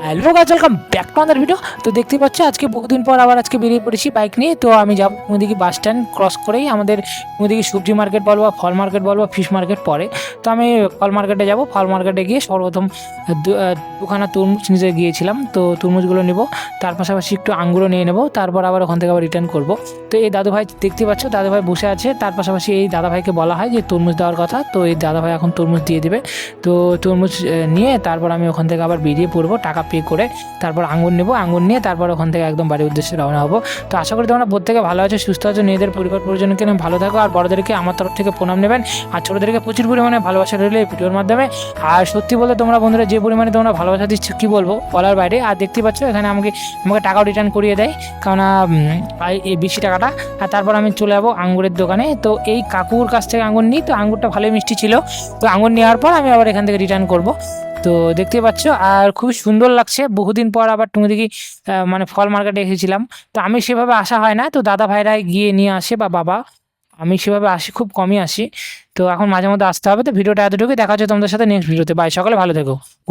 Hello guys, welcome back to other video. তো দেখতেই পাচ্ছ আজকে বহুদিন পর আবার আজকে বেরিয়ে পড়েছি বাইক নিয়ে। তো আমি যাব ওদিকে বাস স্ট্যান্ড ক্রস করেই আমাদের ওদিকে সবজি মার্কেট বল বা ফল মার্কেট বল বা ফিশ মার্কেট পড়ে। তো আমি ফল মার্কেটে যাব। ফল মার্কেটে গিয়ে সর্বপ্রথম দুখানা তরমুজ নিতে গিয়েছিলাম। তো তরমুজগুলো নেব, তার পাশাপাশি একটু আঙ্গুরও নিয়ে নেব, তারপর আবার ওখান থেকে আবার রিটার্ন করব। তো এই দাদুভাই দেখতে পাচ্ছ, দাদুভাই বসে আছে। তার পাশাপাশি এই দাদাভাইকে বলা হয় যে তরমুজ দেওয়ার কথা। তো এই দাদাভাই এখন তরমুজ দিয়ে দেবে। তো তরমুজ নিয়ে তারপর আমি ওখান থেকে আবার বেরিয়ে পড়বো টাকা পে করে। তারপর আঙুর নেব, আঙুর নিয়ে তারপর ওখান থেকে একদম বাড়ির উদ্দেশ্যে রওনা হবো। তো আশা করি তোমরা প্রত্যেকে ভালো আছো, সুস্থ আছো, নিজেদের পরিবার পরিজনকে নিয়ে ভালো থাকো। আর বড়দেরকে আমার তরফ থেকে প্রণাম নেবেন, আর ছোটোদেরকে প্রচুর পরিমাণে ভালোবাসা রইলো এই ভিডিওর মাধ্যমে। আর সত্যি বলতে তোমরা বন্ধুরা যে পরিমাণে তোমরা ভালোবাসা দিচ্ছ কী বলবো বলার বাইরে। আর দেখতে পাচ্ছ এখানে আমাকে টাকাও রিটার্ন করিয়ে দেয়, কারণ এই বেশি টাকাটা। আর তারপর আমি চলে যাবো আঙ্গুরের দোকানে। তো এই কাকুর কাছ থেকে আঙ্গুর নিই, তো আঙ্গুরটা ভালোই মিষ্টি ছিল। তো আঙ্গুর নেওয়ার পর আমি আবার এখান থেকে রিটার্ন করব। তো দেখতে পাচ্ছ আর খুবই সুন্দর লাগছে। বহুদিন পর আবার তুমি দেখি মানে ফল মার্কেটে এসেছিলাম। তো আমি সেভাবে আসা হয় না, তো দাদা ভাইরাই গিয়ে নিয়ে আসে বা বাবা। আমি সেভাবে আসি, খুব কমই আসি। তো এখন মাঝে মধ্যে আসতে হবে। তো ভিডিওটা এতটুকুই, দেখা হচ্ছে তোমাদের সাথে নেক্সট ভিডিওতে। বাই, সকালে ভালো থেকো।